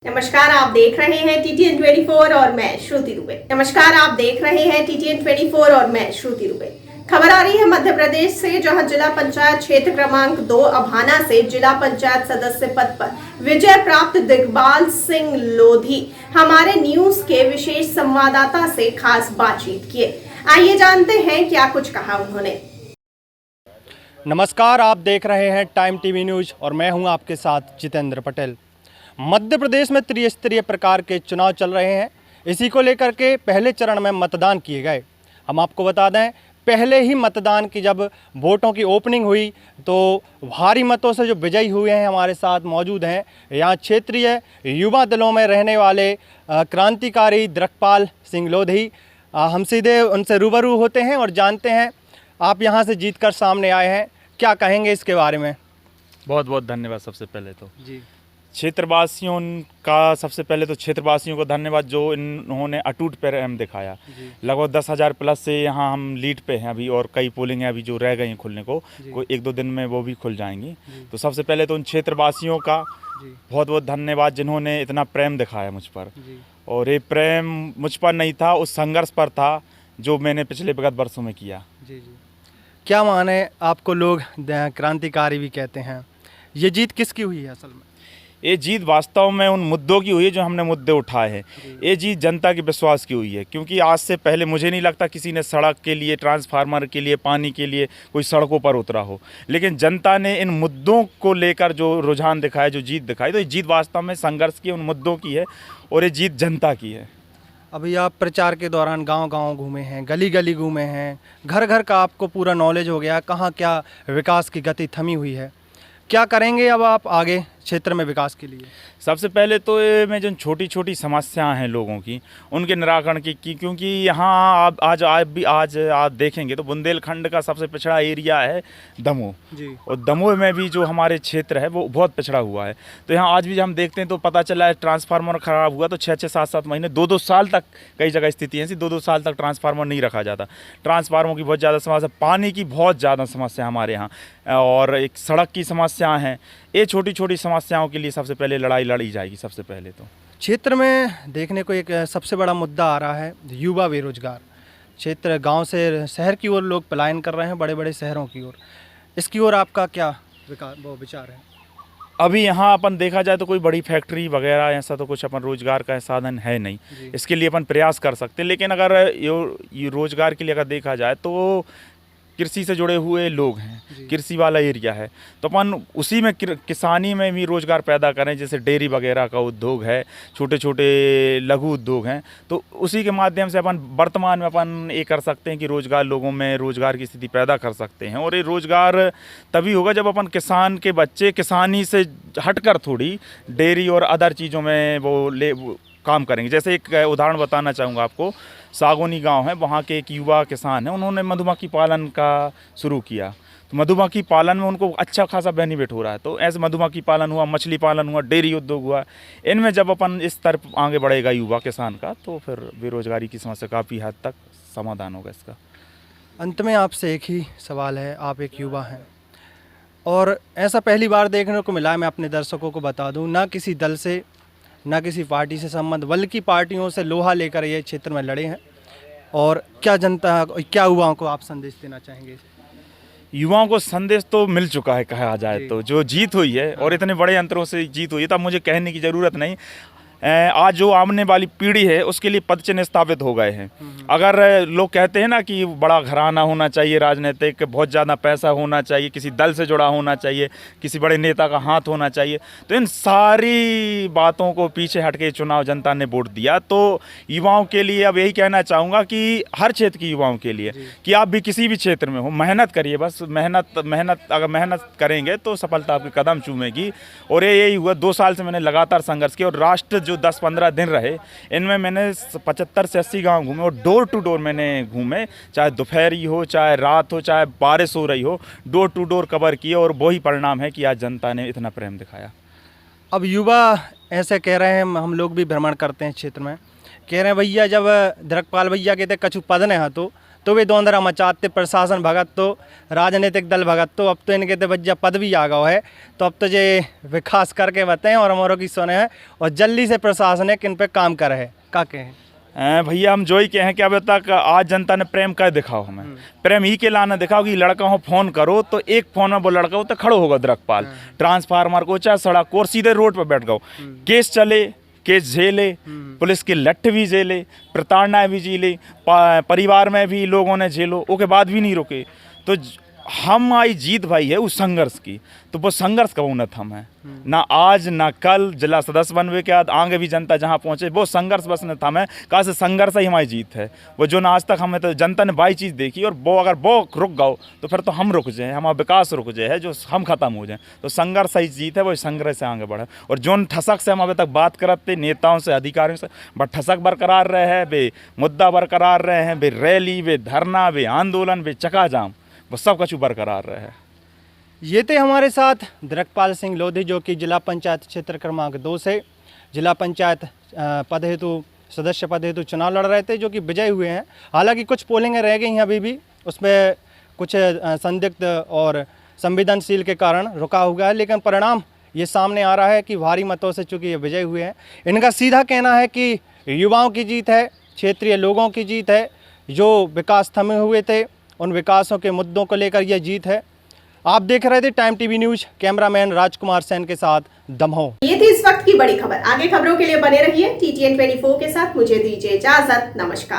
नमस्कार, आप देख रहे हैं टीटीएन 24 और मैं श्रुति दुबे। नमस्कार, आप देख रहे हैं टीटीएन 24 और मैं श्रुति दुबे। खबर आ रही है मध्य प्रदेश से, जहां जिला पंचायत क्षेत्र क्रमांक 2 अभाना से जिला पंचायत सदस्य पद पर विजय प्राप्त दिग्बाल सिंह लोधी हमारे न्यूज के विशेष संवाददाता से खास बातचीत किए। आइए जानते हैं क्या कुछ कहा उन्होंने। नमस्कार, आप देख रहे हैं टाइम टीवी न्यूज और मैं हूं आपके साथ जितेंद्र पटेल। मध्य प्रदेश में त्रिस्तरीय प्रकार के चुनाव चल रहे हैं। इसी को लेकर के पहले चरण में मतदान किए गए। हम आपको बता दें, पहले ही मतदान की जब वोटों की ओपनिंग हुई तो भारी मतों से जो विजयी हुए हैं हमारे साथ मौजूद हैं यहाँ क्षेत्रीय युवा दलों में रहने वाले क्रांतिकारी दिग्बाल सिंह लोधी। हम सीधे उनसे रूबरू होते हैं और जानते हैं, आप यहाँ से जीतकर सामने आए हैं, क्या कहेंगे इसके बारे में? बहुत बहुत धन्यवाद। सबसे पहले तो जी, क्षेत्रवासियों का सबसे पहले तो क्षेत्रवासियों को धन्यवाद जो इन्होंने अटूट प्रेम दिखाया। लगभग 10,000 प्लस से यहाँ हम लीड पे हैं अभी, और कई पोलिंग हैं अभी जो रह गई हैं खुलने को, कोई 1-2 दिन में वो भी खुल जाएंगी। तो सबसे पहले तो उन क्षेत्रवासियों का बहुत बहुत धन्यवाद जिन्होंने इतना प्रेम दिखाया मुझ पर। और ये प्रेम मुझ पर नहीं था, उस संघर्ष पर था जो मैंने पिछले विगत वर्षों में किया। क्या माने, आपको लोग क्रांतिकारी भी कहते हैं, ये जीत किसकी हुई है असल में? ये जीत वास्तव में उन मुद्दों की हुई है जो हमने मुद्दे उठाए हैं। ये जीत जनता के विश्वास की हुई है, क्योंकि आज से पहले मुझे नहीं लगता किसी ने सड़क के लिए, ट्रांसफार्मर के लिए, पानी के लिए कोई सड़कों पर उतरा हो। लेकिन जनता ने इन मुद्दों को लेकर जो रुझान दिखाया, जो जीत दिखाई, तो ये जीत वास्तव में संघर्ष की, उन मुद्दों की है, और ये जीत जनता की है। अभी आप प्रचार के दौरान गांव-गांव घूमे हैं, गली-गली घूमे हैं, घर-घर का आपको पूरा नॉलेज हो गया, कहाँ क्या विकास की गति थमी हुई है। क्या करेंगे अब आप आगे क्षेत्र में विकास के लिए? सबसे पहले तो ये में जो छोटी छोटी समस्याएं हैं लोगों की, उनके निराकरण की क्योंकि यहाँ आज आप देखेंगे तो बुंदेलखंड का सबसे पिछड़ा एरिया है दमोह जी। और दमोह में भी जो हमारे क्षेत्र है वो बहुत पिछड़ा हुआ है। तो यहाँ आज भी हम देखते हैं तो पता चला है ट्रांसफार्मर ख़राब हुआ तो 6-6, 7-7 महीने, 2-2 साल तक कई जगह स्थिति है ऐसी, 2-2 साल तक ट्रांसफार्मर नहीं रखा जाता। ट्रांसफार्मर की बहुत ज़्यादा समस्या, पानी की बहुत ज़्यादा समस्या हमारे यहाँ, और एक सड़क की समस्या हैं। ये छोटी छोटी समस्याओं के लिए सबसे पहले लड़ाई लड़ी जाएगी। सबसे पहले तो क्षेत्र में देखने को एक सबसे बड़ा मुद्दा आ रहा है युवा बेरोजगार। क्षेत्र गांव से शहर की ओर लोग पलायन कर रहे हैं, बड़े बड़े शहरों की ओर। इसकी ओर आपका क्या विचार है? अभी यहाँ अपन देखा जाए तो कोई बड़ी फैक्ट्री वगैरह ऐसा तो कुछ अपन रोजगार का साधन है नहीं। इसके लिए अपन प्रयास कर सकते हैं, लेकिन अगर ये रोजगार के लिए अगर देखा जाए तो कृषि से जुड़े हुए लोग हैं, कृषि वाला एरिया है, तो अपन उसी में किसानी में भी रोज़गार पैदा करें। जैसे डेयरी वगैरह का उद्योग है, छोटे छोटे लघु उद्योग हैं, तो उसी के माध्यम से अपन वर्तमान में अपन ये कर सकते हैं कि रोज़गार, लोगों में रोज़गार की स्थिति पैदा कर सकते हैं। और ये रोज़गार तभी होगा जब अपन किसान के बच्चे किसानी से हटकर थोड़ी डेयरी और अदर चीज़ों में वो काम करेंगे। जैसे एक उदाहरण बताना चाहूँगा आपको, सागोनी गांव है, वहाँ के एक युवा किसान हैं, उन्होंने मधुमक्खी पालन का शुरू किया। तो मधुमक्खी पालन में उनको अच्छा खासा बेनिफिट हो रहा है। तो ऐसे मधुमक्खी पालन हुआ, मछली पालन हुआ, डेयरी उद्योग हुआ, इनमें जब अपन इस तरफ आगे बढ़ेगा युवा किसान का, तो फिर बेरोजगारी की समस्या काफ़ी हद तक समाधान होगा इसका। अंत में आपसे एक ही सवाल है, आप एक युवा हैं और ऐसा पहली बार देखने को मिला है, मैं अपने दर्शकों को बता दूँ, ना किसी दल से, ना किसी पार्टी से संबंध, बल्कि पार्टियों से लोहा लेकर ये क्षेत्र में लड़े हैं। और क्या जनता, क्या युवाओं को आप संदेश देना चाहेंगे? युवाओं को संदेश तो मिल चुका है कहा जाए तो, जो जीत हुई है और इतने बड़े अंतरों से जीत हुई है, तब मुझे कहने की ज़रूरत नहीं। आज जो आने वाली पीढ़ी है उसके लिए पद चिन्ह स्थापित हो गए हैं। अगर लोग कहते हैं ना कि बड़ा घराना होना चाहिए, राजनीतिक बहुत ज़्यादा पैसा होना चाहिए, किसी दल से जुड़ा होना चाहिए, किसी बड़े नेता का हाथ होना चाहिए, तो इन सारी बातों को पीछे हट के चुनाव जनता ने वोट दिया। तो युवाओं के लिए अब यही कहना चाहूँगा कि हर क्षेत्र के युवाओं के लिए कि आप भी किसी भी क्षेत्र में हो, मेहनत करिए, बस मेहनत अगर मेहनत करेंगे तो सफलता आपके कदम चूमेगी। और यही हुआ, 2 साल से मैंने लगातार संघर्ष किया, और राष्ट्र जो 10-15 दिन रहे, इनमें मैंने 75 से 80 गांव घूमे, और डोर टू डोर मैंने घूमे, चाहे दोपहरी हो, चाहे रात हो, चाहे बारिश हो रही हो, डोर टू डोर कवर किए, और वही परिणाम है कि आज जनता ने इतना प्रेम दिखाया। अब युवा ऐसे कह रहे हैं, हम लोग भी भ्रमण करते हैं क्षेत्र में, कह रहे हैं भैया जब दिग्बाल भैया कहते कछु पद ने हाँ तो तो वे दोंदरा मचाते, प्रशासन भगत तो, राजनीतिक दल भगत तो, अब तो इनके तो भज्जा पद भी आ गया है। तो अब तो ये विकास करके बताएं और हमारों की सुने हैं और जल्दी से प्रशासन है किन पे काम करे है। का कहें भैया हम जो ही कहें कि अब तक आज जनता ने प्रेम कर दिखाओ, हमें प्रेम ही के लाना दिखाओ कि लड़का हो फोन करो तो एक फोन में वो लड़का हो तो खड़ो होगा द्रकपाल ट्रांसफार्मर को चाहे सड़क और सीधे रोड पर बैठ गओ, केस चले, केस झेले, पुलिस के लठ भी झेले, प्रताड़ना भी झेले, परिवार में भी लोगों ने झेलो, उसके बाद भी नहीं रुके। तो हम आई जीत भाई है उस संघर्ष की, तो वो संघर्ष का उन्नत हम है ना आज ना कल। जिला सदस्य बनने के बाद आगे भी जनता जहाँ पहुँचे वो संघर्ष बस न था, मैं कहा से संघर्ष ही हमारी जीत है। वो जो ना आज तक हमें तो जनता ने बाई चीज़ देखी और वो अगर वो रुक गओ तो फिर तो हम रुक जाए, हमारा विकास रुक जाए है, जो हम खत्म हो जाए। तो संघर्ष ही जीत है, वो संघर्ष से आगे बढ़े। और जो ठसक से हम अभी तक बात करते नेताओं से, अधिकारियों से, बट ठसक बरकरार रहे हैं, वे मुद्दा बरकरार रहे हैं, वे रैली, वे धरना, वे आंदोलन, वे चकाजाम, वो सब कुछ बरकरार रहे। ये थे हमारे साथ द्रकपाल सिंह लोधी, जो कि जिला पंचायत क्षेत्र क्रमांक 2 से जिला पंचायत पद हेतु, सदस्य पद हेतु चुनाव लड़ रहे थे, जो कि विजयी हुए हैं। हालांकि कुछ पोलिंगें रह गई हैं अभी भी, उसमें कुछ संदिग्ध और संवेदनशील के कारण रुका हुआ है, लेकिन परिणाम ये सामने आ रहा है कि भारी मतों से चूँकि ये विजयी हुए हैं। इनका सीधा कहना है कि युवाओं की जीत है, क्षेत्रीय लोगों की जीत है, जो विकास थमे हुए थे उन विकासों के मुद्दों को लेकर यह जीत है। आप देख रहे थे टाइम टीवी न्यूज, कैमरामैन राजकुमार सेन के साथ दमोह। ये थी इस वक्त की बड़ी खबर। आगे खबरों के लिए बने रहिए TTN 24 के साथ। मुझे दीजिए इजाजत, नमस्कार।